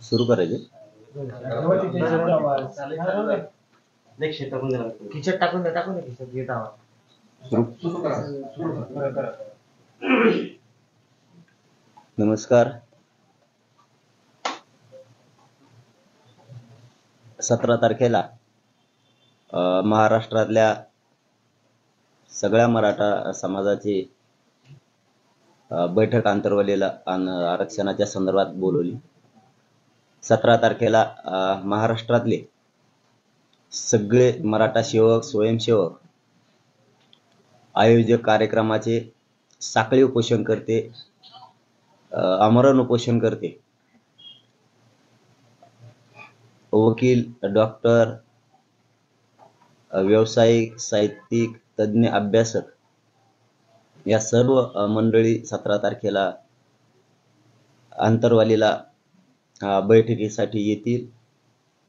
सुरू करायचे खिचट टाकून द्या खिचट घेत आवाज. नमस्कार. 17 तारखेला महाराष्ट्रातल्या सगळ्या मराठा समाजाची बैठक आंतरवलीला आरक्षणाच्या संदर्भात बोलवली. 17 तारखेला महाराष्ट्रातले सगळे मराठा सेवक, स्वयंसेवक, आयोजक कार्यक्रमाचे साखळी उपोषण करते, आमरण उपोषण करते. वकील, डॉक्टर, व्यावसायिक, साहित्यिक, तज्ञ, अभ्यासक या सर्व मंडळी 17 तारखेला आंतरवालीला बैठकीसाठी येतील.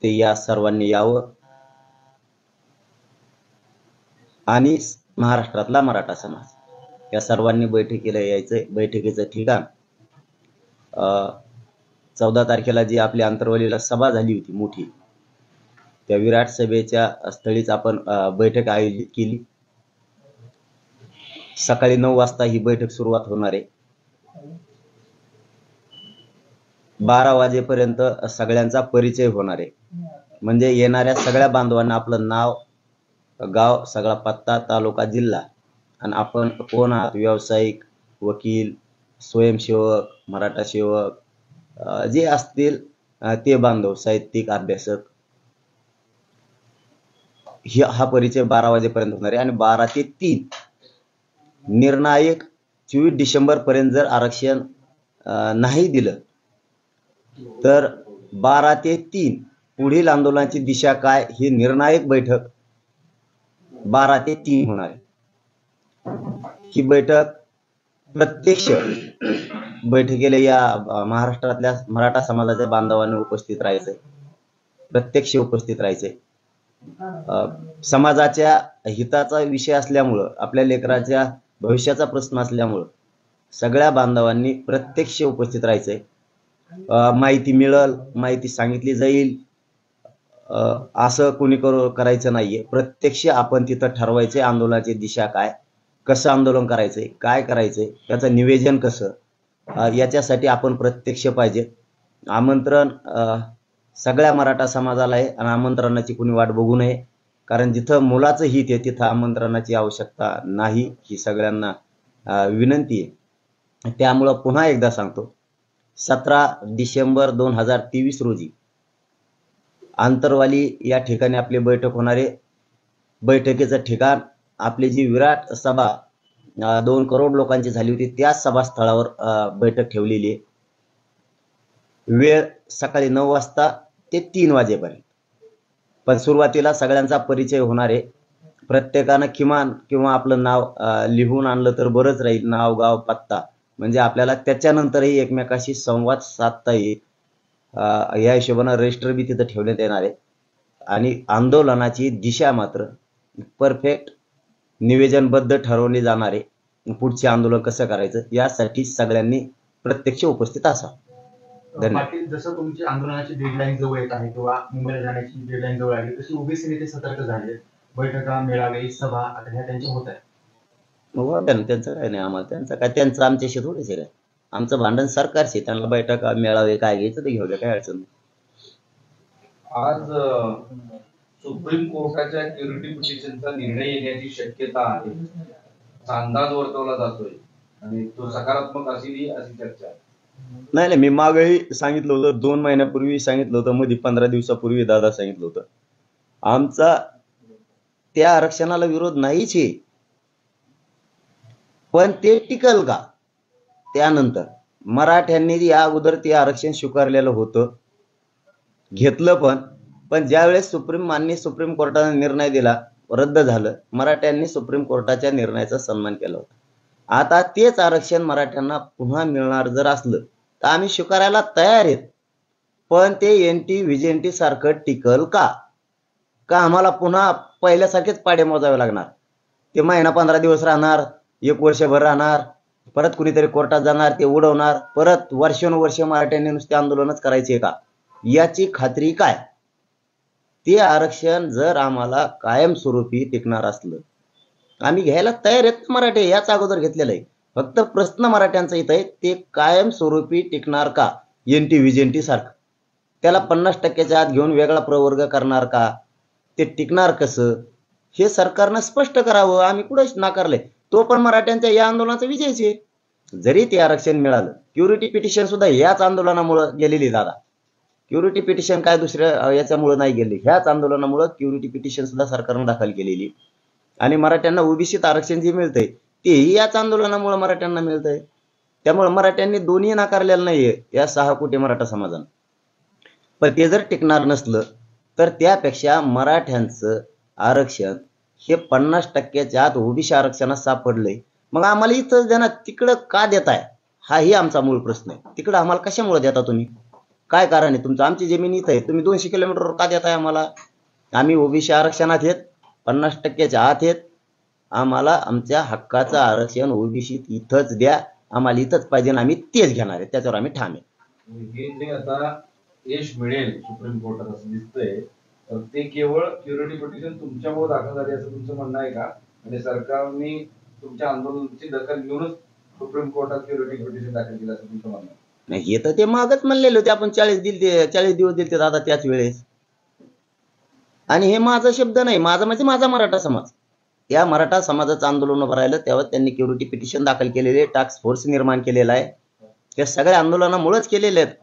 ते या सर्वांनी यावं आणि महाराष्ट्रातला मराठा समाज या सर्वांनी बैठकीला यायचंय. बैठकीचं ठिकाण 14 तारखेला जी आपली आंतरवालीला सभा झाली होती मोठी, त्या विराट सभेच्या स्थळीच आपण बैठक आयोजित केली. सकाळी 9 वाजता ही बैठक सुरुवात होणार आहे. 12 वाजेपर्यंत सगळ्यांचा परिचय होणार आहे. म्हणजे येणाऱ्या सगळ्या बांधवांना आपलं नाव, गाव, सगळा पत्ता, तालुका, जिल्हा आणि आपण कोण आहात, व्यावसायिक, वकील, स्वयंसेवक, मराठा सेवक जे असतील ते बांधव, साहित्यिक, अभ्यासक, हा परिचय 12 वाजेपर्यंत होणार आहे. आणि 12 ते 3 निर्णायक 24 डिसेंबर पर्यंत जर आरक्षण नाही दिलं तर 12 ते 3 पुढील आंदोलनाची दिशा काय ही निर्णायक बैठक 12 ते 3 होणार आहे. ही बैठक प्रत्यक्ष बैठकीला या महाराष्ट्रातल्या मराठा समाजाच्या बांधवांनी उपस्थित राहायचंय, प्रत्यक्ष उपस्थित राहायचंय. समाजाच्या हिताचा विषय असल्यामुळं, आपल्या लेकराच्या भविष्याचा प्रश्न असल्यामुळं सगळ्या बांधवांनी प्रत्यक्ष उपस्थित राहायचंय. माहिती मिळेल, माहिती सांगितली जाईल असं कोणी करायचं नाहीये. प्रत्यक्ष आपण तिथं ठरवायचंय आंदोलनाची दिशा काय, कसं आंदोलन करायचंय, काय करायचंय, त्याचं निवेदन कसं, याच्यासाठी आपण प्रत्यक्ष पाहिजे. आमंत्रण सगळ्या मराठा समाजाला आहे आणि आमंत्रणाची कोणी वाट बघू नये, कारण जिथं मुलाचं हित आहे तिथं आमंत्रणाची आवश्यकता नाही, ही सगळ्यांना विनंती आहे. त्यामुळं पुन्हा एकदा सांगतो, 17 डिसेंबर 2023 रोजी आंतरवाली या ठिकाणी आपली बैठक होणार आहे. बैठकीचं ठिकाण आपली जी विराट सभा 2 करोड लोकांची झाली होती त्या सभास्थळावर बैठक ठेवलेली आहे. वेळ सकाळी 9 वाजता ते 3 वाजेपर्यंत. पण सुरुवातीला सगळ्यांचा परिचय होणार आहे. प्रत्येकानं किमान किंवा आपलं नाव लिहून आणलं तर बरंच राहील, नाव, गाव, पत्ता, म्हणजे आपल्याला त्याच्यानंतरही एकमेकाशी संवाद साधता येईल. या हिशोबानं रजिस्टर बी तिथं ठेवण्यात येणार आहे. आणि आंदोलनाची दिशा मात्र परफेक्ट निवेदनबद्ध ठरवली जाणार आहे. पुढचे आंदोलन कसं करायचं यासाठी सगळ्यांनी प्रत्यक्ष उपस्थित असावं. धन्यवाद. जसं तुमची आंदोलनाची डेडलाईन जवळ येत आहे किंवा मुंबईला जाण्याची डेडलाईन जवळ आली, तशी ओबीसी नेते सतर्क झाले. बैठका, मेळावे, सभा आता ह्या त्यांच्या होत आहेत. त्यांचं काय नाही, आम्हाला त्यांचं काय, त्यांचं आमच्याशी थोडेच आहे. आमचं भांडण सरकारशी, त्यांना बैठका, मेळावे काय घ्यायचं ते घेऊ द्या, काय अडचण नाही. आज सुप्रीम कोर्टाच्या क्युरिटी पिटिशनचा निर्णय येण्याची शक्यता आहे असा अंदाज वर्तवला जातोय आणि तो सकारात्मक असेल अशी चर्चा आहे. नाही, मी मागेही सांगितलं होतं, 2 महिन्यापूर्वी सांगितलं होतं, मध्ये 15 दिवसापूर्वी दादा सांगितलं होतं, आमचा त्या आरक्षणाला विरोध नाहीच आहे, पण ते टिकल का. त्यानंतर मराठ्यांनी या अगोदर ते आरक्षण स्वीकारलेलं होतं, घेतलं, पण ज्यावेळेस सुप्रीम कोर्टाने निर्णय दिला, रद्द झालं, मराठ्यांनी सुप्रीम कोर्टाच्या निर्णयाचा सन्मान केला होता. आता तेच आरक्षण मराठ्यांना पुन्हा मिळणार जर असलं तर आम्ही स्वीकारायला तयार आहेत, पण ते एनटी व्हीजेंटी सारखं टिकल का आम्हाला पुन्हा पहिल्यासारखेच पाडे मोजावे लागणार. ते महिना 15 दिवस राहणार, 1 वर्षभर राहणार, परत कुणीतरी कोर्टात जाणार, ते उडवणार, परत वर्षानुवर्ष मराठ्यांनी नुसते आंदोलनच करायचे का? याची खात्री काय? ते आरक्षण जर आम्हाला कायमस्वरूपी टिकणार असलं, आम्ही घ्यायला तयार आहेत मराठे, याच अगोदर घेतलेलं आहे. फक्त प्रश्न मराठ्यांचा इथं आहे, ते कायमस्वरूपी टिकणार का? एनटी व्हिजेंटी सारखं त्याला 50% आत घेऊन वेगळा प्रवर्ग करणार का? ते टिकणार कसं? हे सरकारनं स्पष्ट करावं. आम्ही कुठंच नाकारलंय. तो पण मराठ्यांच्या या आंदोलनाचा विजयच आहे. जरी ते आरक्षण मिळालं, क्युरिटी पिटिशन सुद्धा याच आंदोलनामुळे गेलेली दादा. क्युरिटी पिटिशन काय दुसऱ्या याच्यामुळे नाही गेली, ह्याच आंदोलनामुळे क्युरिटी पिटिशन सुद्धा सरकारनं दाखल केलेली. आणि मराठ्यांना ओबीसीत आरक्षण जे मिळतंय तेही याच आंदोलनामुळे मराठ्यांना मिळतंय. त्यामुळे मराठ्यांनी दोन्ही नाकारलेलं नाहीये या 6 कोटी मराठा समाजानं. पण ते जर टिकणार नसलं तर त्यापेक्षा मराठ्यांचं आरक्षण हे 50%च्या आत ओबीसी आरक्षणात सापडलंय. मग आम्हाला इथं देणार, तिकडं का देताय? हाही आमचा मूळ प्रश्न आहे. तिकडं आम्हाला कशामुळे देता तुम्ही? काय कारण आहे तुमचं? आमची जमीन इथं आहे, तुम्ही 200 किलोमीटरवर का देताय आम्हाला? आम्ही ओबीसी आरक्षणात आहेत, 50%च्या आत आहेत. आम्हाला आमच्या हक्काचं आरक्षण ओबीसी इथंच द्या, आम्हाला इथंच पाहिजे, आम्ही तेच घेणार आहे, त्याच्यावर आम्ही ठाम आहे. हे जे आता यश मिळेल सुप्रीम कोर्टात असं दिसतंय, तर ते केवळ क्युरिटी पिटिशन तुमच्यामुळे दाखल झाले असं तुमचं म्हणणं आहे का? आणि सरकारने तुमच्या आंदोलनाची दखल घेऊनच सुप्रीम कोर्टात क्युरिटी पिटिशन दाखल केलं असं तुमचं म्हणणं आहे? नाही, हे तर ते मागच म्हणलेले होते, आपण 40 दिवस दिलते दादा त्याच वेळेस. आणि हे माझा शब्द नाही, माझा म्हणजे माझा मराठा समाज. या मराठा समाजाचं आंदोलन उभं राहिलं तेव्हा त्यांनी क्युरिटी पिटिशन दाखल केलेले, टास्क फोर्स निर्माण केलेला आहे. त्या सगळ्या आंदोलनामुळेच केलेले आहेत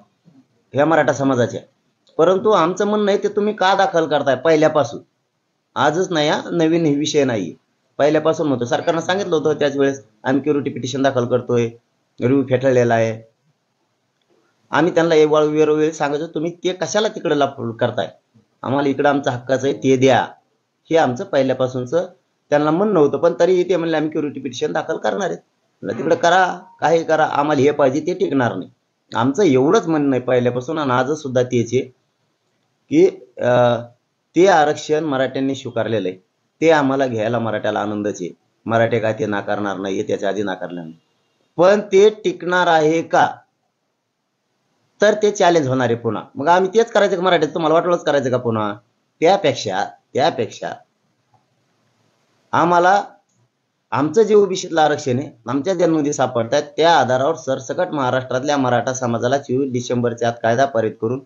ह्या मराठा समाजाच्या. परंतु आमचं म्हणणं आहे ते तुम्ही का दाखल करताय पहिल्यापासून? आजच नाही, नवीन हे विषय नाही, पहिल्यापासून होतं. सरकारनं सांगितलं होतं त्याच वेळेस आम्ही क्युरिटी पिटिशन दाखल करतोय, रिव्ह्यू फेटाळलेला आहे. आम्ही त्यांना वेळोवेळी सांगायचो तुम्ही ते कशाला तिकडे करताय, आम्हाला इकडं आमचं हक्काचं आहे ते द्या. हे आमचं पहिल्यापासूनच त्यांना म्हणणं होतं. पण तरीही ते म्हणले आम्ही क्युरिटी पिटिशन दाखल करणार आहेत. तिकडे करा, काही करा, आम्हाला हे पाहिजे, ते टिकणार नाही. आमचं एवढंच म्हणणं आहे पहिल्यापासून, आणि आजच सुद्धा तेच आहे की ते आरक्षण मराठ्यांनी स्वीकारलेलं आहे, ते आम्हाला घ्यायला मराठ्याला आनंदच आहे. मराठे काय ते नाकारणार नाही, त्याच्या आधी नाकारलं नाही. पण ते टिकणार आहे का? तर ते चॅलेंज होणार आहे पुन्हा. मग आम्ही तेच करायचं का मराठीत? तुम्हाला वाटलंच करायचं का पुन्हा? त्यापेक्षा आम्हाला आमचं जे ओबीसीतलं आरक्षण आहे, आमच्या ज्या नोंदी सापडतात त्या आधारावर सरसकट महाराष्ट्रातल्या मराठा समाजाला 24 डिसेंबरच्या आत कायदा पारित करून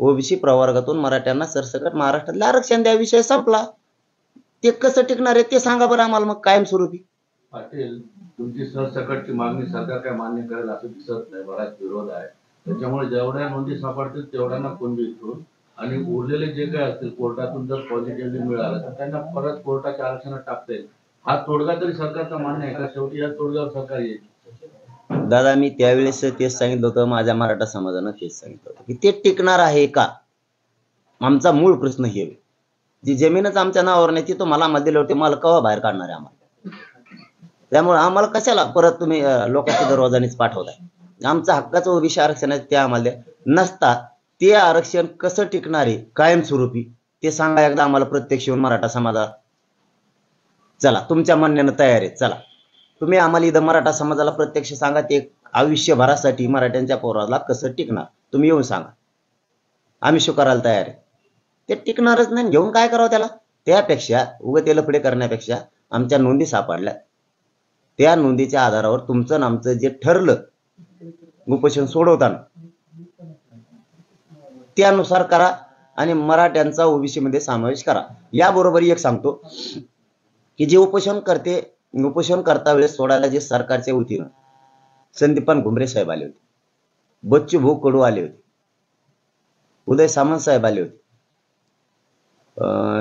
ओबीसी प्रवर्गातून मराठ्यांना सरसकट महाराष्ट्रातलं आरक्षण द्या. विषय संपला. ते कसं टिकणार आहे ते सांगा बरं आम्हाला मग कायमस्वरूपी. पाटील, तुमची सरसकटची मागणी सरकार काय मान्य करेल असं दिसत नाही, बराच विरोध आहे. त्याच्यामुळे जेवढ्या नोंदी सापडतील तेवढ्यांना कोंडी करून, आणि उरलेले जे काय असतील कोर्टातून जर पॉझिटिव्हली मिळालं तर त्यांना परत कोर्टाच्या आरक्षणात टाकता येईल. हा तोडगा तरी सरकारचा मान्य आहे का? शेवटी या तोडग्यावर सरकार येईल. दादा, मी त्यावेळेस तेच सांगितलं होतं, माझ्या मराठा समाजानं तेच सांगितलं होतं की ते टिकणार आहे का? आमचा मूळ प्रश्न हे, जी जमीनच आमच्या नावावर नाही ती तुम्हाला आम्हाला दिली होती, मला केव्हा बाहेर काढणार आहे आम्हाला? त्यामुळे आम्हाला कशाला परत तुम्ही लोकांच्या दरवाजानेच पाठवताय? आमचं हक्काचं ओबीसी आरक्षण आहे ते आम्हाला द्या. नसता ते आरक्षण कसं टिकणार आहे कायमस्वरूपी ते सांगा एकदा आम्हाला प्रत्यक्ष येऊन. मराठा समाजा चला, तुमच्या म्हणण्यानं तयार आहे, चला तुम्ही आम्हाला इथं मराठा समाजाला प्रत्यक्ष सांगा ते आयुष्यभरासाठी मराठ्यांच्या पोराला कसं टिकणार, तुम्ही येऊन सांगा. आम्ही स्वीकारायला तयार आहे. ते टिकणारच नाही, घेऊन काय करावं त्याला? त्यापेक्षा उगं ते लफडे करण्यापेक्षा आमच्या नोंदी सापडल्या, त्या नोंदीच्या आधारावर तुमचं आणि आमचं जे ठरलं उपोषण सोडवताना त्यानुसार करा आणि मराठ्यांचा ओबीसी मध्ये समावेश करा. याबरोबर एक सांगतो की जे उपोषण करता वेळेस सोडायला जे सरकारच्या वतीनं संदीपान घुमरे साहेब आले होते, बच्चू भाऊ कडू आले होते, उदय सामंत साहेब आले होते,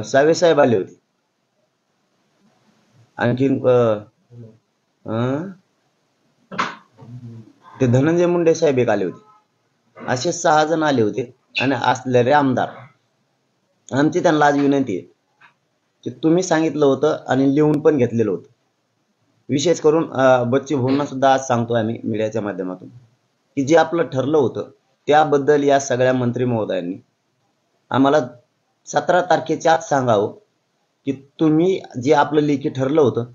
सावे साहेब आले होते, आणखीन ते धनंजय मुंडे साहेब एक आले होते. असे 6 जण आले होते. आणि असलेले आमदार, आमची त्यांना आज विनंती आहे की तुम्ही सांगितलं होतं आणि लिहून पण घेतलेलं होतं. विशेष करून बच्चू भाऊंना सुद्धा आज सांगतो आम्ही मीडियाच्या माध्यमातून की जे आपलं ठरलं होतं त्याबद्दल या सगळ्या मंत्री महोदयांनी आम्हाला 17 तारखेच्या आत सांगावं की तुम्ही जे आपलं लेखी ठरलं होतं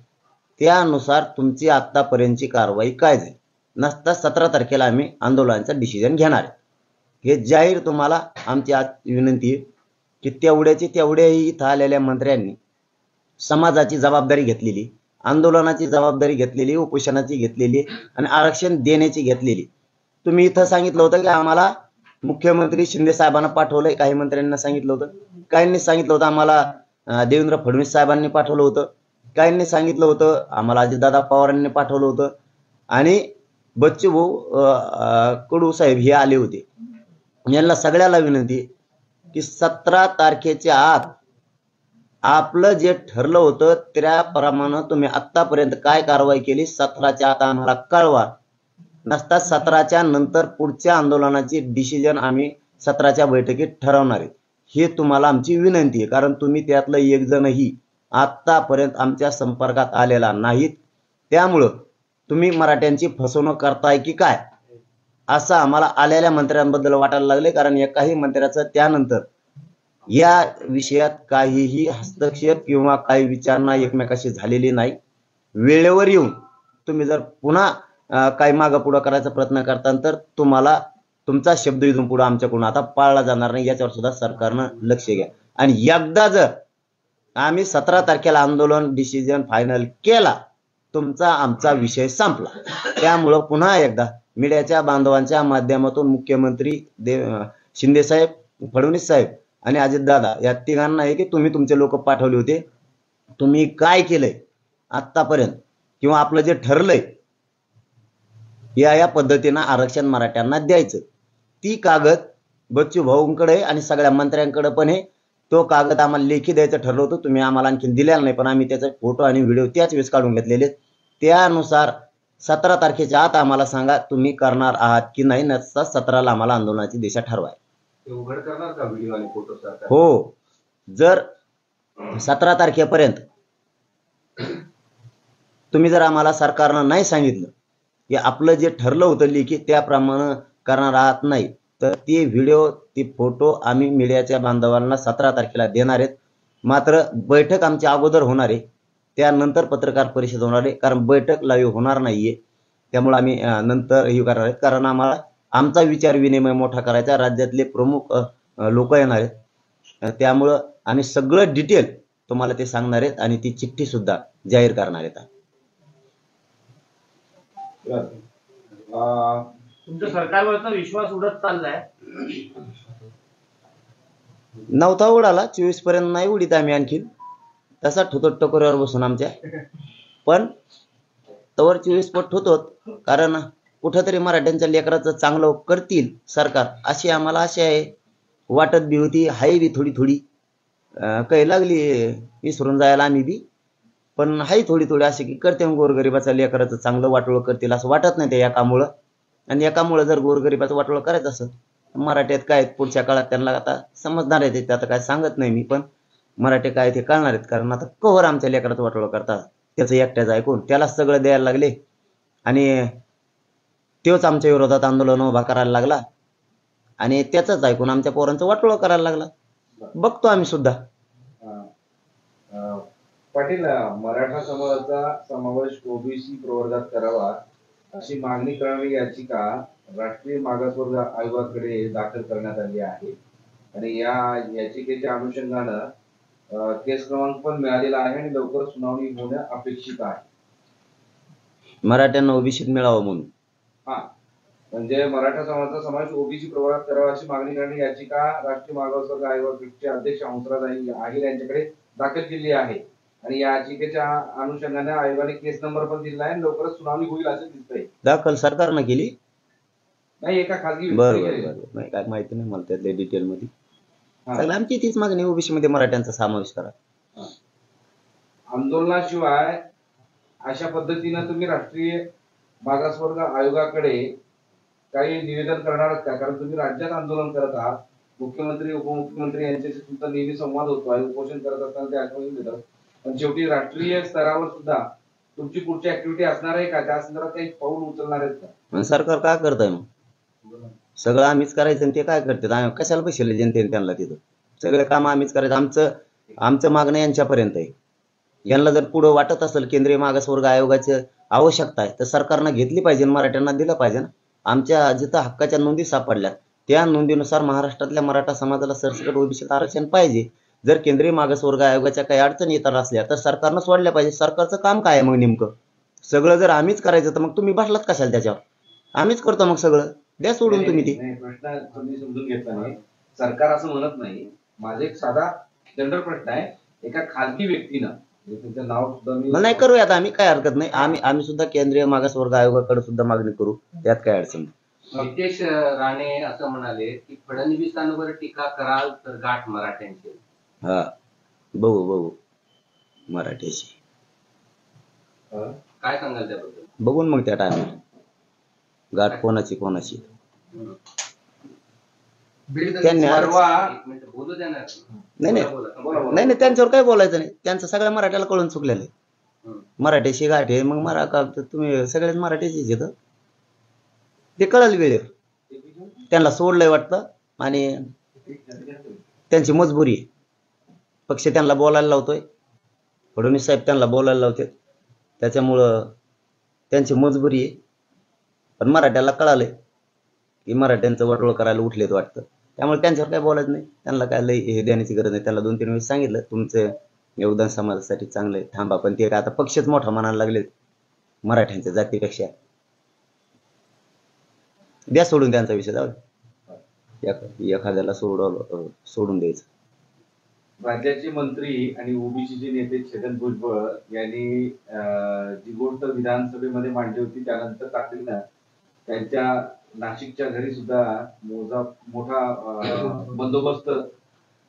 त्यानुसार तुमची आतापर्यंतची कारवाई काय झाली. नसता 17 तारखेला आम्ही आंदोलनाचा डिसिजन घेणार आहे. हे जाहीर तुम्हाला आमची आज विनंती आहे की तेवढ्याही इथं आलेल्या मंत्र्यांनी समाजाची जबाबदारी घेतलेली, आंदोलनाची जबाबदारी घेतलेली, उपोषणाची घेतलेली आणि आरक्षण देण्याची घेतलेली. तुम्ही इथं सांगितलं होतं की आम्हाला मुख्यमंत्री शिंदे साहेबांना पाठवलंय, काही मंत्र्यांना सांगितलं होतं, काहींनी सांगितलं होतं आम्हाला देवेंद्र फडणवीस साहेबांनी पाठवलं होतं, काहींनी सांगितलं होतं आम्हाला अजितदादा पवारांनी पाठवलं होतं आणि बच्चूभाऊ कडू साहेब हे आले होते. यांना सगळ्याला विनंती की 17 तारखेच्या आत आपलं जे ठरलं होतं त्याप्रमाणे तुम्ही आतापर्यंत काय कारवाई केली 17च्या आत आम्हाला कळवा. नसता 17च्या नंतर पुढच्या आंदोलनाची डिसिजन आम्ही 17च्या बैठकीत ठरवणार आहे. हे तुम्हाला आमची विनंती आहे, कारण तुम्ही त्यातलं एक जणही आतापर्यंत आमच्या संपर्कात आलेला नाहीत. त्यामुळं तुम्ही मराठ्यांची फसवणूक करताय की काय असं आम्हाला आलेल्या मंत्र्यांबद्दल वाटायला लागले. कारण एकाही मंत्र्याचं त्यानंतर या विषयात काहीही हस्तक्षेप किंवा काही विचारणा एकमेकाशी झालेली नाही. वेळेवर येऊन तुम्ही जर पुन्हा काही मागं पुढं करायचा प्रयत्न करता तर तुम्हाला तुमचा शब्द इथून पुढे आमच्याकडून आता पाळला जाणार नाही. याच्यावर सुद्धा सरकारनं लक्ष घ्या. आणि एकदा जर आम्ही 17 तारखेला आंदोलन डिसिजन फायनल केला, तुमचा आमचा विषय संपला. त्यामुळं पुन्हा एकदा मीडियाच्या बांधवांच्या माध्यमातून मुख्यमंत्री शिंदे साहेब, फडणवीस साहेब आणि अजितदादा या तिघांना आहे की तुम्ही तुमचे लोक पाठवले होते, तुम्ही काय केलंय आतापर्यंत किंवा आपलं जे ठरलंय या पद्धतीनं आरक्षण मराठ्यांना द्यायचं. ती कागद बच्चू भाऊंकडे आणि सगळ्या मंत्र्यांकडे पण आहे. तो कागद आम्हाला लेखी द्यायचं ठरलं होतं, तुम्ही आम्हाला आणखी दिलेला नाही, पण आम्ही त्याचे फोटो आणि व्हिडिओ त्याच वेळेस काढून घेतलेले. त्यानुसार 17 तारखेच्या आत आम्हाला सांगा तुम्ही करणार आहात की नाही. नसता 17ला आम्हाला आंदोलनाची दिशा ठरवाय. उघड करणार का व्हिडिओ आणि फोटो? हो, जर 17 तारखेपर्यंत तुम्ही जर आम्हाला सरकारनं नाही सांगितलं की आपलं जे ठरलं होतं लेखी त्याप्रमाणे करणार आहात नाही, तर ती व्हिडिओ ती फोटो आम्ही मीडियाच्या बांधवांना 17 तारखेला देणार आहेत. मात्र बैठक आमच्या अगोदर होणार आहे, त्यानंतर पत्रकार परिषद होणार आहे. कारण बैठक लाईव्ह होणार नाहीये, त्यामुळे आम्ही नंतर हे करणार आहेत. कारण आम्हाला आमचा विचार विनिमय मोठा करायचा, राज्यातले प्रमुख लोक येणार आहेत, त्यामुळं आम्ही सगळं डिटेल तुम्हाला ते सांगणार आहेत आणि ती चिठ्ठी सुद्धा जाहीर करणार आहेत. तुमच्या सरकारवरचा विश्वास उडत चाललाय. नव्हता उडाला, 24 पर्यंत नाही उडीत आम्ही आणखी तसा ठोतो टकोऱ्यावर बसून आमच्या, पण तवर 24 पट होतो. कारण कुठंतरी मराठ्यांच्या लेकराचं चांगलं करतील सरकार अशी आम्हाला आशा आहे, वाटत बी होती, हाय बी थोडी थोडी काही लागली विसरून जायला आम्ही बी, पण हाय थोडी थोडी अशी की करते गोरगरिबाचा लेकराचं चांगलं वाटोळं करतील असं वाटत नाही. ते एकामुळं आणि एकामुळं जर गोरगरिबाचं वाटोळं करायचं असेल मराठ्यात काय पुढच्या काळात त्यांना आता समजणार आहे. ते आता काय सांगत नाही मी, पण मराठी काय ते कळणार आहेत. कारण आता कवर आमच्या लेकराचं वाटोळं करतात, त्याचं एकट्याचं ऐकून त्याला सगळं द्यायला लागले आणि तोच आमच्या विरोधात आंदोलन उभा करायला लागला आणि त्याचंच ऐकून आमच्या पोरांचं वाटोळं करायला लागला. बघतो आम्ही सुद्धा. पाटील, मराठा समाजाचा समावेश ओबीसी प्रवर्गात करावा अशी मागणी करणारी याचिका राष्ट्रीय मागासवर्ग आयोगाकडे दाखल करण्यात आली आहे आणि या याचिकेच्या अनुषंगानं केस क्रमांक पण मिळालेला आहे आणि लवकर सुनावणी होणं अपेक्षित आहे. मराठ्यांना ओबीसीत मिळावं म्हणून. हा, म्हणजे मराठा समाजाचा समावेश ओबीसी प्रवर्गात करावा अशी मागणी करणारी याचिका राष्ट्रीय मागासवर्ग आयोगाचे अध्यक्ष हंसराज आहिर यांच्याकडे दाखल केली आहे आणि या याचिकेच्या अनुषंगाने आयोगाने केस नंबर पण दिला आहे. लवकरच सुनावणी होईल असं दिसतंय. दाखल सरकारनं केली नाही, एका खासगी बरोबर नाही, काय माहिती नाही मला त्यातल्या डिटेल मध्ये. सगळं आमची तीच मागणी ओबीसी मध्ये मराठ्यांचा समावेश करा. आंदोलनाशिवाय अशा पद्धतीनं तुम्ही राष्ट्रीय मागासवर्ग आयोगाकडे काही निवेदन करणार का? कारण तुम्ही राज्यात आंदोलन करत आहात, मुख्यमंत्री उपमुख्यमंत्री यांच्याशी तुमचा नेहमी संवाद होतो आहे, उपोषण करत असताना ते आठवण देतात, पण शेवटी राष्ट्रीय स्तरावर सुद्धा तुमची पुढची ऍक्टिव्हिटी असणार आहे का? त्या संदर्भात काही पाऊल उचलणार आहेत का? सरकार काय करताय मग? सगळं आम्हीच करायचं आणि ते काय करतात? आम्ही कशाला पैसे जनतेने त्यांना तिथं? सगळे काम आम्हीच करायचं. आमचं मागणं यांच्यापर्यंत आहे. यांना जर पुढे वाटत असेल केंद्रीय मागासवर्ग आयोगाची आवश्यकता आहे तर सरकारनं घेतली पाहिजे, मराठ्यांना दिलं पाहिजे ना. आमच्या जिथं हक्काच्या नोंदी सापडल्या त्या नोंदीनुसार महाराष्ट्रातल्या मराठा समाजाला सरसकट ओबीसीत आरक्षण पाहिजे. जर केंद्रीय मागासवर्ग आयोगाच्या काही अडचणी येतात असल्या तर सरकारनं सोडल्या पाहिजे. सरकारचं काम काय आहे मग नेमकं? सगळं जर आम्हीच करायचं तर मग तुम्ही बसलात कशाला त्याच्यावर? आम्हीच करतो मग सगळं, द्या सोडून तुम्ही ती. नाही, प्रश्न तुम्ही समजून घेतला नाही. सरकार असं म्हणत नाही. माझा एक साधा जनरल प्रश्न आहे. एका खाजगी व्यक्तीनं म्हणजे तुमचं नाव सुद्धा मी नाही करूयात आम्ही, काय हरकत नाही. आम्ही सुद्धा केंद्रीय मागासवर्ग आयोगाकडे सुद्धा मागणी करू, त्यात काय अडचण नाही. नितेश राणे असं म्हणाले की फडणवीसांवर टीका कराल तर गाठ मराठ्यांची. हा, बघू मराठीशी काय सांगाल त्याबद्दल? बघून मग त्या टायमाला गाठ कोणाची. त्यांनी परवा एक मिनिट बोलू द्या ना. नाही त्यांच्यावर काय बोलायचं नाही. त्यांचं सगळ्या मराठ्याला कळून चुकलेलं आहे. मराठीशी गाठ आहे मग तुम्ही सगळ्याच मराठीचीच येतं, ते कळलं वेळेवर. त्यांना सोडलंय वाटतं आणि त्यांची मजबुरी आहे. पक्ष त्यांना बोलायला लावतोय, फडणवीस साहेब त्यांना बोलायला लावतात, त्याच्यामुळं त्यांची मजबुरी आहे. पण मराठ्याला कळालंय की मराठ्यांचं वाटोळं करायला उठलेत वाटतं, त्यामुळे त्यांच्यावर काय बोलायचं नाही. त्यांना काय लय हे देण्याची गरज नाही. त्यांना 2-3 वेळेस सांगितलं तुमचं योगदान समाजासाठी चांगलं आहे, थांबा. पण ते आता पक्षच मोठा म्हणायला लागले मराठ्यांच्या जातीपेक्षा. द्या सोडून त्यांचा विषय, जाऊ एखाद्याला सोडून द्यायचं. राज्याचे मंत्री आणि ओबीसीचे नेते छगन भुजबळ यांनी जी गोष्ट विधानसभेमध्ये मांडली होती त्यानंतर तातडीनं त्यांच्या नाशिकच्या घरी सुद्धा मोठा बंदोबस्त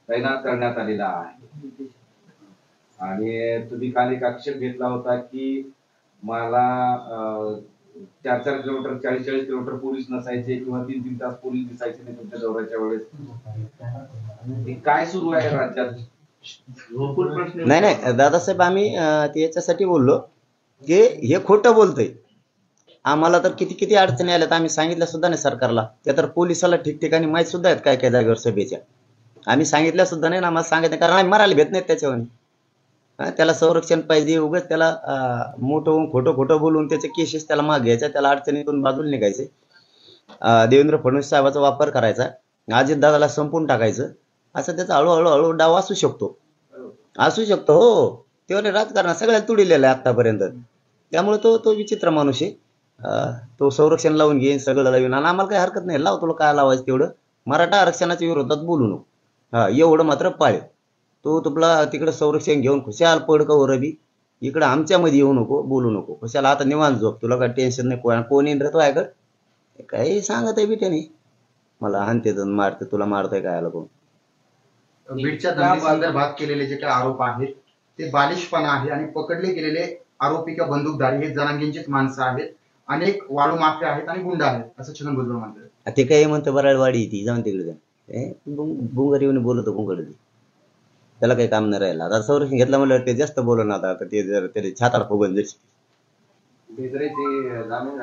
तैनात करण्यात आलेला आहे. आणि तुम्ही काल एक आक्षेप घेतला होता की मला 4-4 किलोमीटर 40-40 किलोमीटर पोलीस नसायचे किंवा 3-3 तास पोलीस दिसायचे नाही तुमच्या दौऱ्याच्या वेळेस. काय सुरू आहे राज्यात? नाही दादासाहेब, आम्ही याच्यासाठी बोललो की हे खोटं बोलतंय. आम्हाला तर किती अडचणी आल्यात, आम्ही सांगितल्या सुद्धा नाही सरकारला. त्या तर पोलिसाला ठिकठिकाणी माहीत सुद्धा आहेत काय जागेवर सभेच्या. आम्ही सांगितल्या सुद्धा नाही ना, आम्हाला सांगितलं कारण आम्ही मरायला भेट नाहीत त्याच्यावर. त्याला संरक्षण पाहिजे, उगाच त्याला मोठं खोटं बोलून त्याचे केसेस त्याला मागे घ्यायच्या, त्याला अडचणीतून बाजूला निघायचे. देवेंद्र फडणवीस साहेबाचा वापर करायचा, अजितदादाला संपून टाकायचं, असं त्याचा हळूहळू डाव असू शकतो. हो. तेव्हा राजकारण सगळ्यात तुडिलेलं आहे आतापर्यंत. त्यामुळे तो विचित्र माणूस आहे. तो संरक्षण लावून घेईन, सगळं लावून. आणि आम्हाला काही हरकत नाही, लाव तुला काय लावायचं तेवढं. मराठा आरक्षणाच्या विरोधात बोलू नको, एवढं मात्र पाळे. तो तुला तिकडे संरक्षण घेऊन खुशाल पड का रवी, इकडं आमच्यामध्ये येऊ नको, बोलू नको. खुशाल आता निवांत झोप, तुला काय टेन्शन नाही. कोण येईन रे तो ऐकत काही सांगत आहे बिट्याने, मला हानते मारते, तुला मारतोय काय आला कोण. बीडच्या दंगली संदर्भात केलेले जे काही आरोप आहेत ते बालिशपणा आहे आणि पकडले गेलेले आरोपी किंवा बंदूकधारी हे जनांगींचीच माणसं आहेत. अनेक वाळू माफिया आहेत आणि गुंड आहेत असं छगन भुजबळ म्हणतात. ते काही म्हणतं बराडवाडी ती जाऊन तिकडे बुंगर येऊन बोलतो बुंगड, त्याला काही काम नाही राहिलं. आता संरक्षण घेतलं म्हणलं ते जास्त बोलून आता ते जर त्याने छाताड फुगन जशी जामीन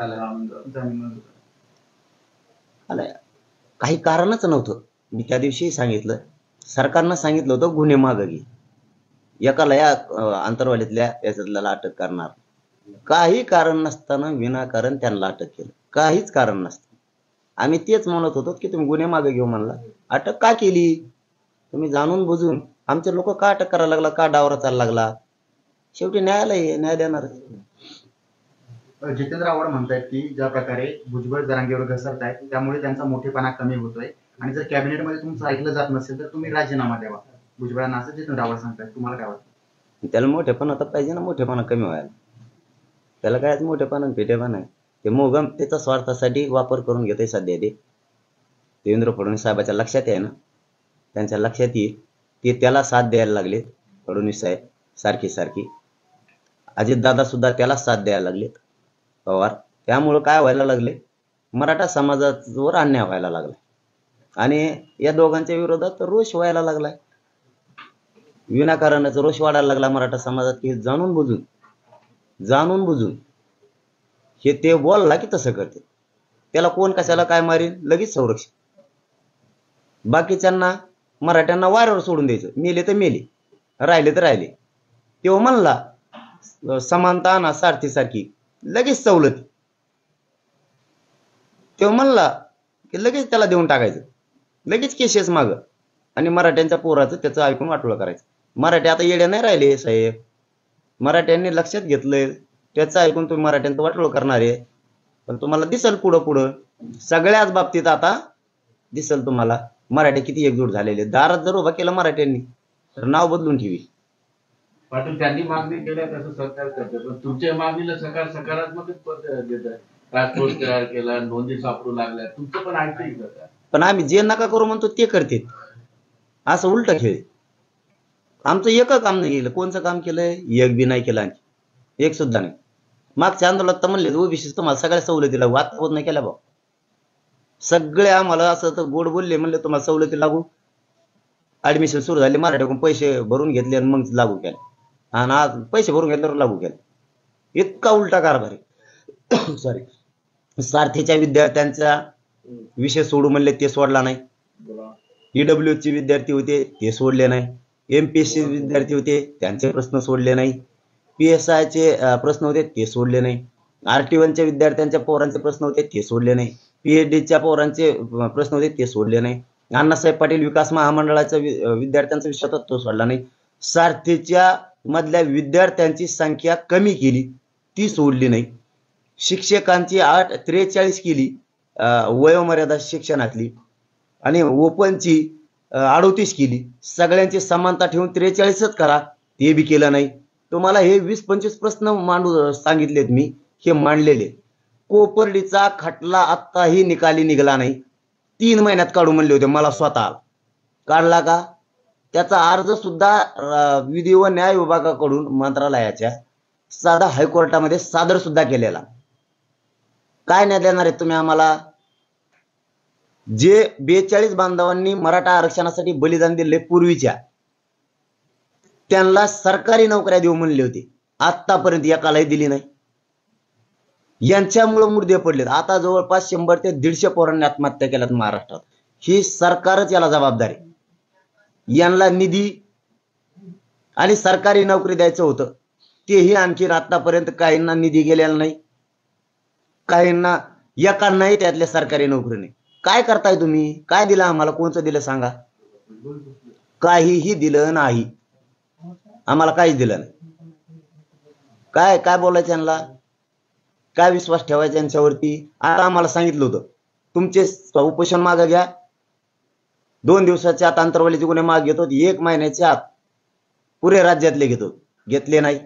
झाला. काही कारणच नव्हतं. मी त्या दिवशी सांगितलं, सरकारनं सांगितलं होतं गुन्हे मागे घे, एकाला या आंतरवालीतल्या याच्यातल्याला अटक करणार. काही कारण नसताना विनाकारण त्यांना अटक केलं, काहीच कारण नसतं. आम्ही तेच म्हणत होतो की तुम्ही गुन्हे मागे घेऊ म्हणला, अटक का केली तुम्ही जाणून बुजून? आमचे लोक का अटक करायला लागला, का डावरा चालला लागला? शेवटी न्यायालय न्याय देणार. जितेंद्र आव्हाड म्हणतायत की ज्या प्रकारे भुजबळ जरांगेवर घसरत आहेत त्यामुळे त्यांचा मोठेपणा कमी होतोय आणि जर कॅबिनेटमध्ये तुमचं ऐकलं जात नसेल तर तुम्ही राजीनामा द्यावा भुजबळांना, असं जितेंद्र आव्हाड सांगतायत. तुम्हाला काय वाटतं? त्याला मोठेपणा तर पाहिजे ना, मोठेपणा कमी व्हायला. त्याला काय मोठेपणा पेटेपणा आहे, ते मोगम त्याचा स्वार्थासाठी वापर करून घेतोय सध्या. ते देवेंद्र फडणवीस साहेबाच्या लक्षात आहे ना, त्यांच्या लक्षात येईल ते त्याला साथ द्यायला लागलेत. फडणवीस साहेब सारखी अजितदादा सुद्धा त्याला साथ द्यायला लागलेत, पवार. त्यामुळं काय व्हायला लागले, मराठा समाजावर अन्याय व्हायला लागला आणि या दोघांच्या विरोधात रोष व्हायला लागलाय. विनाकारणच रोष वाढायला लागला मराठा समाजात की जाणून बुजून हे ते बोलला की तसं करते. त्याला कोण कशाला काय मारील लगेच संरक्षण. बाकीच्यांना मराठ्यांना वाऱ्यावर सोडून द्यायचं, मेले तर मेले, राहिले तर राहिले. तो म्हणला समानता ना सारथीसारखी लगेच सवलत. तो म्हणला की लगेच त्याला देऊन टाकायचं, लगेच केसेस माग, आणि मराठ्यांच्या पोराचं त्याचं ऐकून वाटोळं करायचं. मराठी आता येड्या नाही राहिले साहेब, मराठ्यांनी लक्षात घेतलंय, त्याचं ऐकून तुम्ही मराठ्यांचं वाटोळं करणार आहे. पण तुम्हाला दिसल पुढं पुढं सगळ्याच बाबतीत आता दिसल तुम्हाला मराठी किती एकजूट झालेले. दारात जर उभा केलं मराठ्यांनी तर नाव बदलून ठेवी. पाटील त्यांनी मागणी केल्या तसं सरकार करते, पण तुमच्या मागणीला सरकार सकारात्मकच देत आहे. ट्रान्सपोर्ट तयार केला, नोंदी सापडू लागल्या, तुमचं पण ऐकतंय सरकार. पण आम्ही जे नका करू म्हणतो ते करते, असं उलट खेळ. आमचं एक काम नाही केलं. कोणचं काम केलंय? एक बी नाही केलं, आणखी एक सुद्धा नाही. मागच्या आंदोलनात तर म्हणले ओबीसी तुम्हाला सगळ्या सवलती लागू, आता होत नाही केल्या भाऊ. सगळे आम्हाला असं तर गोड बोलले, म्हणले तुम्हाला सवलती लागू. ऍडमिशन सुरू झाले, मराठीकडून पैसे भरून घेतले आणि मग लागू केले, आणि आज पैसे भरून घेतल्यावर लागू केले. इतका उलटा कारभार आहे. सॉरी, सारथीच्या विद्यार्थ्यांचा विषय सोडू म्हणले ते सोडला नाही. EWS चे विद्यार्थी होते ते सोडले नाही. MPSC विद्यार्थी होते त्यांचे प्रश्न सोडले नाही. PSI चे प्रश्न होते ते सोडले नाही. RT1च्या विद्यार्थ्यांच्या पोरांचे प्रश्न होते ते सोडले नाही. PhDच्या पोरांचे प्रश्न होते ते सोडले नाही. अण्णासाहेब पाटील विकास महामंडळाच्या विद्यार्थ्यांचा विषय होता तो सोडला नाही. सारथीच्या मधल्या विद्यार्थ्यांची संख्या कमी केली ती सोडली नाही. शिक्षकांची 43 केली वयोमर्यादा शिक्षणातली, आणि ओपनची 38 केली. सगळ्यांची समानता ठेवून 43च करा, ते बी केलं नाही. तुम्हाला हे 20-25 प्रश्न मांडू सांगितलेत मी, हे मांडलेले. कोपर्डीचा खटला आत्ताही निकाली निघाला नाही. 3 महिन्यात काढू म्हणले होते मला स्वतः. काढला का? त्याचा अर्ज सुद्धा विधी व न्याय विभागाकडून मंत्रालयाच्या साधा हायकोर्टामध्ये सादर सुद्धा केलेला. काय नाही देणार आहे तुम्ही आम्हाला? जे 42 बांधवांनी मराठा आरक्षणासाठी बलिदान दिले पूर्वीच्या, त्यांना सरकारी नोकऱ्या देऊ म्हणले होते, आतापर्यंत एकालाही दिली नाही. यांच्यामुळे मुर्दे पडलेत. आता जवळपास 100 ते 150 पोरांनी आत्महत्या केल्यात महाराष्ट्रात. ही सरकारच याला जबाबदार आहे. यांना निधी आणि सरकारी नोकरी द्यायचं होतं, तेही आणखी आतापर्यंत काहींना निधी गेलेला नाही, काहींना एकांनाही त्यातल्या सरकारी नोकरी नाही. काय करताय तुम्ही? काय दिलं आम्हाला? कोणचं दिलं सांगा? काहीही दिलं नाही आम्हाला, काहीच दिलं नाही. काय काय बोलायचं यांना? काय विश्वास ठेवायचा यांच्यावरती? आता आम्हाला सांगितलं होतं तुमचे उपोषण मागे घ्या, 2 दिवसाच्या आत अंतरवालीचे गुन्हे मागे घेतो, 1 महिन्याच्या आत पुरे राज्यातले घेतो. घेतले नाही.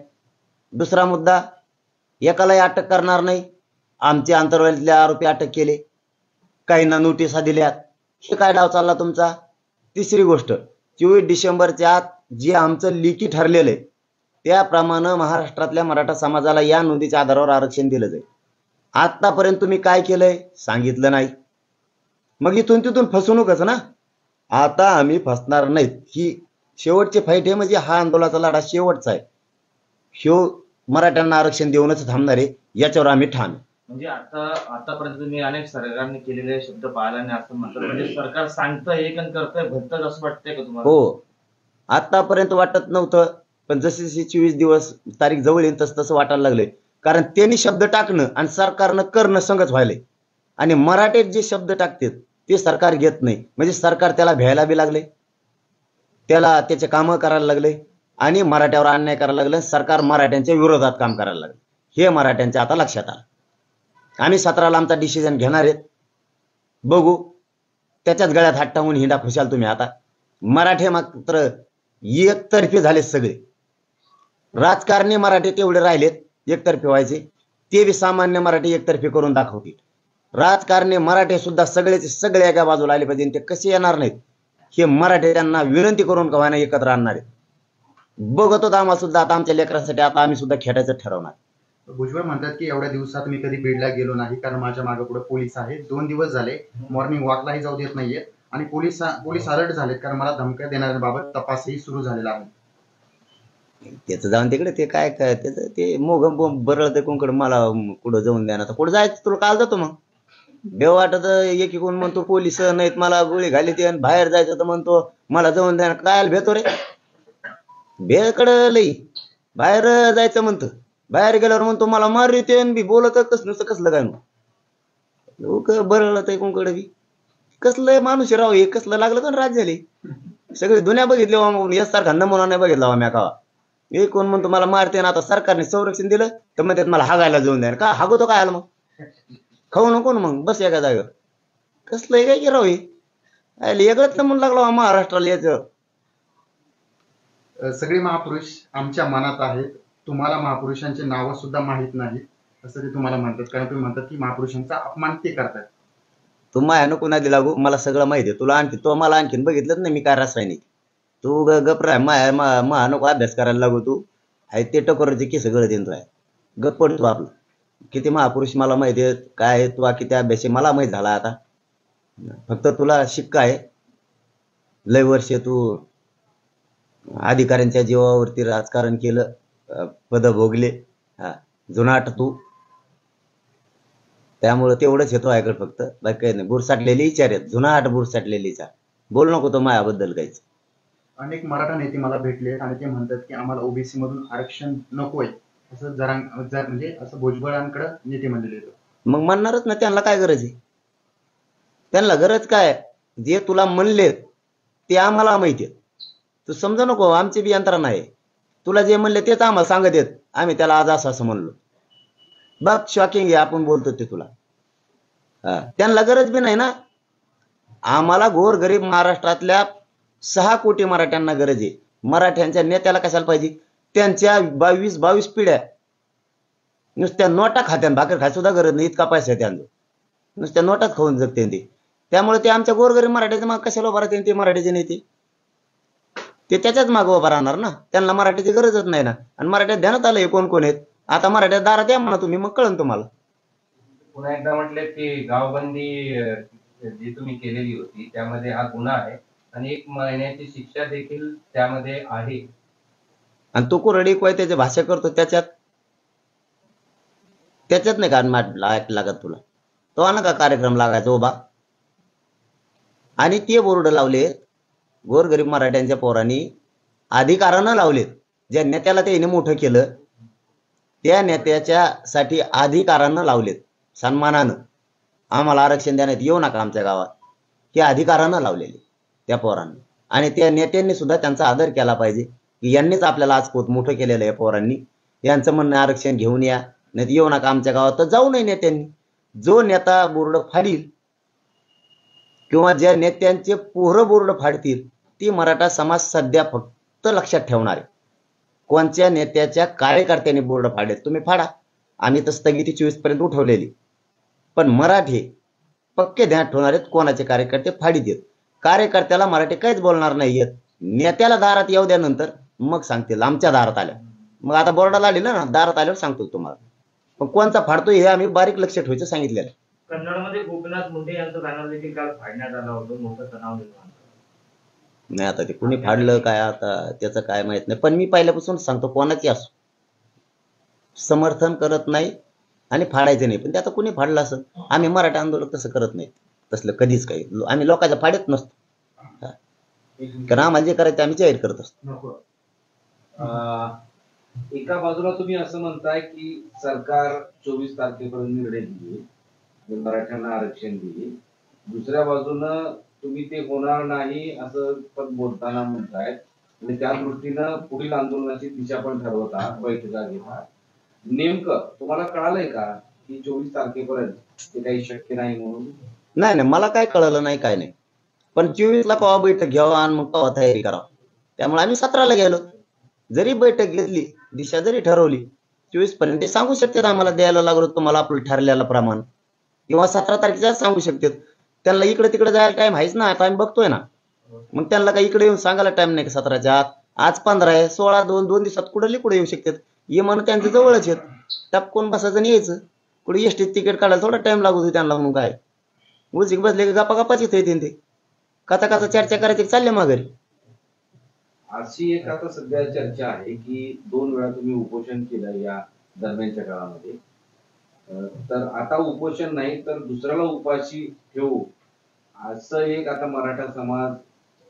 दुसरा मुद्दा, एकालाही अटक करणार नाही. आमचे अंतरवालीतले आरोपी अटक केले, काहींना नोटिसा दिल्यात. हे काय डाव चालला तुमचा? तिसरी गोष्ट, 24 डिसेंबरच्या आत जे आमचं लिखी ठरलेलं आहे त्याप्रमाणे महाराष्ट्रातल्या मराठा समाजाला या नोंदीच्या आधारावर आरक्षण दिलं जाईल. आतापर्यंत तुम्ही काय केलंय? सांगितलं नाही. मग इथून तिथून फसवणूकच ना. आता आम्ही फसणार नाहीत. ही शेवटची फाईट आहे, म्हणजे हा आंदोलनाचा लढा शेवटचा आहे. ह्यो मराठ्यांना आरक्षण देऊनच थांबणार आहे, याच्यावर आम्ही ठाम. म्हणजे आतापर्यंत तुम्ही अनेक सरकारने केलेले शब्द पाळला नाही असं म्हणतात, म्हणजे सरकार सांगतंय एक आणि करतंय भलतंच असं वाटतंय का तुम्हाला? हो, आतापर्यंत वाटत नव्हतं, पण जसे 24 दिवस तारीख जवळ येईल तसं वाटायला लागले. कारण त्यांनी शब्द टाकणं आणि सरकारनं करणं संगत व्हायलंय, आणि मराठीत जे शब्द टाकतात ते सरकार घेत नाही. म्हणजे सरकार त्याला भ्यायला बी लागले, त्याला त्याचे कामं करायला लागले, आणि मराठ्यावर अन्याय करायला लागले. सरकार मराठ्यांच्या विरोधात काम करायला लागले. हे मराठ्यांच्या आता लक्षात आलं. आम्ही 17ला आमचा डिसिजन घेणार आहेत. बघू, त्याच्याच गळ्यात हात टाकून हिंडा खुशाल तुम्ही. आता मराठे मात्र एकतर्फी झालेत सगळे. राजकारणी मराठी तेवढे राहिलेत एकतर्फी व्हायचे, ते बी सामान्य मराठी एकतर्फी करून दाखवतील. राजकारणी मराठे सुद्धा सगळे एका बाजूला आले पाहिजे. ते कसे येणार नाहीत हे मराठी त्यांना विनंती करून का व्हायना एकत्र आणणार आहेत. बघत होता आम्हाला सुद्धा आता आमच्या लेकरांसाठी आता आम्ही सुद्धा खेळायचं ठरवणार. भुजबळ म्हणतात की एवढ्या दिवसात मी कधी बीडला गेलो नाही, कारण माझ्या मागे पुढे पोलीस आहेत. 2 दिवस झाले मॉर्निंग वॉकलाही जाऊ देत नाहीये, आणि पोलीस अलर्ट झालेत, कारण मला धमक्या देणाऱ्यांबाबत तपासही सुरू झालेला आहे. त्याचं जाऊन तिकडे, ते काय काय त्याचं ते मोग बरळतं कोणकडे, मला कुठं जाऊन द्या ना. कुठं जायचं तुला काल जातो मग. देव वाटत एकीकडून म्हणतो पोलीस नाहीत मला गोळी घाली ते, आणि बाहेर जायचं तर म्हणतो मला जाऊन द्या. काय भेटतो रे बेकडं लई. बाहेर जायचं म्हणतं, बाहेर गेल्यावर म्हणतो मला मार येते आणि बी बोलत नुसतं कसलं काय मग लोक बरं कोणकडे बी कसलं माणूस राव हे कसलं लागलं का राज झाले सगळे दुनिया बघितली यासारखा नमुना नाही बघितला मी का हे कोण म्हणतो मला मारते ना आता सरकारने संरक्षण दिलं तर म्हणतात मला हागायला जाऊन द्या का हागवतो काय आला मग खाऊ नको ना मग बस एका जागेवर कसलं काय की राव हे वेगळंच नमून लागला महाराष्ट्राला याचं सगळे महापुरुष आमच्या मनात आहेत. तुम्हाला महापुरुषांची नावं सुद्धा माहित नाही असं ते तुम्हाला म्हणतात, कारण तुम्ही म्हणतात की महापुरुषांचा अपमान ते करतात. तू माया नको ना लागू, मला सगळं माहिती आहे. तुला आणखी तो मला आणखीन बघितलंच नाही मी काय रासायनिक. तू गप राह, माया नको अभ्यास करायला लागू. तू आहे ते टकोराचे केस गळत येतो आहे, गप पडतो आपलं. किती महापुरुष मला माहिती आहेत काय आहे, तू किती अभ्यास आहे मला माहित झाला. आता फक्त तुला शिक्का आहे, लय वर्ष तू अधिकाऱ्यांच्या जीवावरती राजकारण केलं, पद भोगले, जुनाट तू, त्यामुळे तेवढंच येतो ऐकत फक्त, बाकी काही नाही. बुरसाटलेली विचार आहेत, जुनाट बुरसाटलेली विचार. बोल नको तो मायाबद्दल काहीच. अनेक मराठा नेते मला भेटले आणि ते म्हणतात की आम्हाला ओबीसी मधून आरक्षण नकोय असं म्हणजे असं भुजबळांकडे नेते म्हणलेले येतो. मग म्हणणारच ना, त्यांना काय गरज आहे? त्यांना गरज काय? जे तुला म्हणले ते आम्हाला माहिती आहे. तू समजा नको आमची बी यंत्रणा आहे. तुला जे म्हणले तेच आम्हाला सांगत येत, आम्ही त्याला आज असं म्हणलो. बघ शॉकिंग आहे आपण बोलतो ते तुला. त्यांना गरज बी नाही ना. आम्हाला गोरगरीब महाराष्ट्रातल्या 6 कोटी मराठ्यांना गरज आहे. मराठ्यांच्या नेत्याला कशाला पाहिजे? त्यांच्या 22 पिढ्या नुसत्या नोटा खात्यान, भाकर खाय सुद्धा गरज नाही, इतका पैसा आहे त्यांचा. नुसत्या नोटाच खाऊन जगते ते. त्यामुळे ते आमच्या गोरगरीब मराठ्याच्या माग कशाला उभा राहते? ते मराठ्याचे नेते ते त्याच्याच मागे उभा राहणार ना. त्यांना मराठीची गरजच नाही ना. आणि मराठ्यात ध्यानात आलं कोण कोण आहेत. आता मराठ्यात दारात या म्हणा तुम्ही, मग कळन तुम्हाला. पुन्हा एकदा म्हटले की गावबंदी जी तुम्ही केलेली होती त्यामध्ये हा गुन्हा आहे आणि 1 महिन्याची शिक्षा देखील त्यामध्ये आहे. आणि तो कोरडी कोय त्याची भाषा करतो त्याच्यात नाही का लागत तुला? तो ना का कार्यक्रम लागायचा उभा. आणि ते बोर्ड लावले गोरगरीब मराठ्यांच्या पोरांनी, अधिकारानं लावलेत. ज्या नेत्याला त्याने मोठं केलं त्या नेत्याच्या साठी अधिकारानं लावलेत, सन्मानानं. आम्हाला आरक्षण देण्यात येऊ नका आमच्या गावात, हे अधिकारानं लावलेले त्या पोरांनी. आणि त्या नेत्यांनी सुद्धा त्यांचा आदर केला पाहिजे की यांनीच आपल्याला आज खूप मोठं केलेलं आहे पोरांनी. यांचं म्हणणं आरक्षण घेऊन या, नाही येऊ नका आमच्या गावात. तर जाऊ नये नेत्यांनी. जो नेता बोर्ड फाडील किंवा ज्या नेत्यांचे पोरं बोर्ड फाडतील ती मराठा समाज सध्या फक्त लक्षात ठेवणार आहे. कोणत्या नेत्याच्या कार्यकर्त्यांनी बोर्ड फाडेल तुम्ही फाडा, आम्ही तर स्थगिती 24 पर्यंत उठवलेली. पण मराठी पक्के ध्यान ठेवणार आहेत कोणाचे कार्यकर्ते फाडी देत. कार्यकर्त्याला मराठी काहीच बोलणार नाहीयेत. नेत्याला दारात येऊ द्या, नंतर मग सांगतील आमच्या दारात आल्या. मग आता बोर्डाला आली ना, दारात आल्यावर सांगतो तुम्हाला. पण कोणचा फाडतो हे आम्ही बारीक लक्ष ठेवायचं सांगितलेलं. कन्नडमध्ये गोपीनाथ मुंडे यांचं बॅनर देखील काल फाडण्यात आलं होतं, मोठं तणाव निर्माण. नाही आता ते कुणी फाडलं काय आता त्याचं काय माहित नाही. पण मी पहिल्यापासून सांगतो कोणाची असो समर्थन करत नाही आणि फाडायचं नाही. पण ते आता कुणी फाडलं असं, आम्ही मराठा आंदोलक तसं करत नाही, तसलं कधीच काही. आम्ही लोकांच्या फाड्यात नसतो, कारण आम्हाला जे करायचं आम्ही जाहीर करत असतो. एका बाजूला तुम्ही असं म्हणताय की सरकार 24 तारखेपर्यंत निर्णय दिले, मराठ्यांना आरक्षण दिले. दुसऱ्या बाजूनं तुम्ही ते होणार नाही असं पण बोलताना म्हणताय आणि त्या दृष्टीनं पुढील आंदोलनाची दिशा पण ठरवत आहात, बैठका घेत आहात. नेमकं तुम्हाला कळालंय का की 24 तारखेपर्यंत ते काही शक्य नाही म्हणून? नाही मला काय कळलं नाही काय नाही. पण 24ला केव्हा बैठक घ्यावा आणि मग केव्हा तयारी करावं. त्यामुळे आम्ही 17ला गेलो. जरी बैठक घेतली, दिशा जरी ठरवली, 24 पर्यंत ते सांगू शकतात आम्हाला द्यायला लागलो तुम्हाला आपलं ठरलेलं प्रमाण, किंवा 17 तारखेच्या सांगू शकतात. त्यांना इकडे तिकडे जायला टाइम आहेच ना, आता आम्ही बघतोय ना. मग त्यांना काही इकडे येऊन सांगायला टाइम नाही का 17च्या आत? आज 15 आहे, 16 2 दिवसात कुठे येऊ शकतात. ये म्हणून त्यांचं जवळच आहेत, टपकून बसायचं आणि यायचं. कुठे एसटीत तिकीट काढायला थोडा टाइम लागतो त्यांना. मग काय उलसिक बसले की गप्पा गप्पाच येते ते कथा चर्चा करायची चालले माघारी. अशी एक आता सध्या चर्चा आहे की 2 वेळा तुम्ही उपोषण केलं या दरम्यानच्या काळामध्ये. तर आता उपोषण नाही तर दुसऱ्याला उपाशी ठेवू असं एक आता मराठा समाज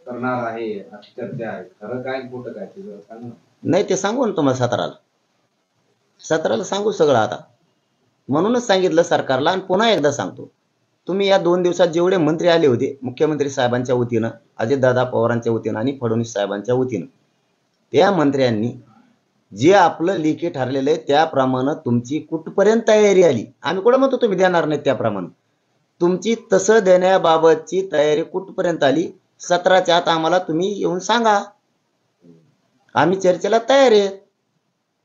करणार आहे अशी चर्चा आहे. खरं काय खोटं काय ते जरा सांगा. नाही ते सांगू ना तुम्हाला 17ला सांगू सगळं आता. म्हणूनच सांगितलं सरकारला आणि पुन्हा एकदा सांगतो, तुम्ही या 2 दिवसात जेवढे मंत्री आले होते मुख्यमंत्री साहेबांच्या वतीनं, अजितदादा पवारांच्या वतीनं आणि फडणवीस साहेबांच्या वतीनं, त्या मंत्र्यांनी जे आपलं लेखी ठरलेलं आहे त्याप्रमाणे तुमची कुठपर्यंत तयारी आली, आम्ही कुठं म्हणतो तुम्ही देणार नाही, त्याप्रमाणे तुमची तसं देण्याबाबतची तयारी कुठपर्यंत आली 17च्या आत आम्हाला तुम्ही येऊन सांगा, आम्ही चर्चेला तयार आहे.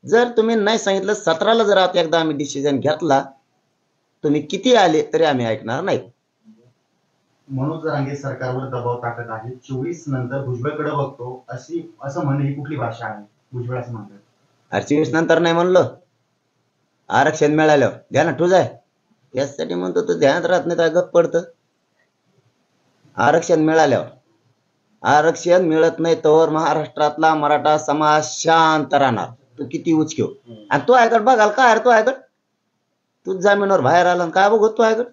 जर तुम्ही नाही सांगितलं 17ला जर आता एकदा आम्ही डिसिजन घेतला, तुम्ही किती आले तरी आम्ही ऐकणार नाही. मनोज जरांगे सरकारवर दबाव टाकत आहे, 24 नंतर भुजबळकडे बघतो असं म्हणणं ही कुठली भाषा आहे? भुजबळ असं म्हणतात. 24 नंतर नाही म्हणलं, आरक्षण मिळालं ध्यानात ठेवू जाय, यासाठी म्हणतो तो ध्यानात राहत नाही तर गप पडतं. आरक्षण मिळाल्यावर, आरक्षण मिळत नाही तोवर महाराष्ट्रातला मराठा समाज शांत राहणार. तू किती उचक्यो आणि तो ऐकत बघाल काय तो ऐकत, तू जामीनवर बाहेर आला काय बघ तो ऐकत,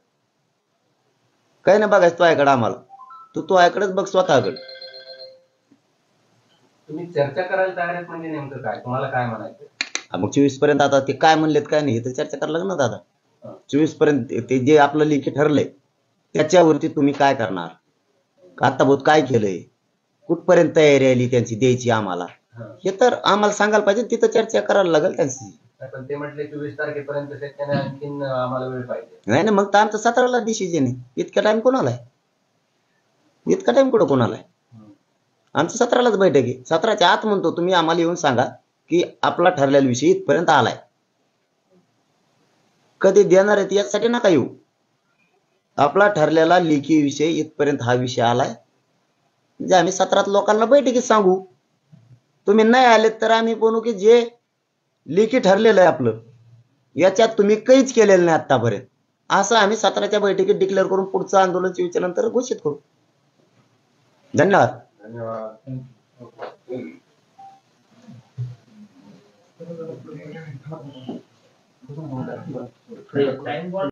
काही नाही बघायचं तो ऐकत आम्हाला, तू ऐकडच बघ स्वतःकडे. तुम्ही चर्चा करायला तयार आहेत म्हणजे नेमकं काय, तुम्हाला काय म्हणायचं? मग 24 पर्यंत आता ते काय म्हणलेत काय नाही हे तर चर्चा करायला लागणार दादा. 24 पर्यंत ते जे आपलं लेखी ठरलंय त्याच्यावरती तुम्ही काय करणार, आता बहुत काय केलंय, कुठपर्यंत तयारी आली त्यांची द्यायची आम्हाला, हे तर आम्हाला सांगायला पाहिजे, तिथं चर्चा करायला लागेल त्यांची. पण ते म्हटले 24 तारखेपर्यंत शक्य नाही, आणखीन आम्हाला वेळ पाहिजे. नाही ना, मग तर आमचं 17ला डिसिजन आहे. इतका टाइम कोणाला आहे, इतका टाइम कुठं कोणाला आहे? आमचं 17लाच बैठक आहे. 17च्या आत म्हणतो तुम्ही आम्हाला येऊन सांगा की आपला ठरलेला विषय इथपर्यंत आलाय, कधी देणार आहेत यासाठी नका येऊ, आपला ठरलेला लेखी विषय इथपर्यंत हा विषय आलाय, म्हणजे आम्ही 17 लोकांना बैठकीत सांगू. तुम्ही नाही आलेत तर आम्ही बोलू की जे लेखी ठरलेलं आहे आपलं याच्यात तुम्ही काहीच केलेलं नाही आतापर्यंत, असं आम्ही 17च्या बैठकीत डिक्लेअर करून पुढचं आंदोलन 24 नंतर घोषित करू. धन्यवाद. धन्यवाद.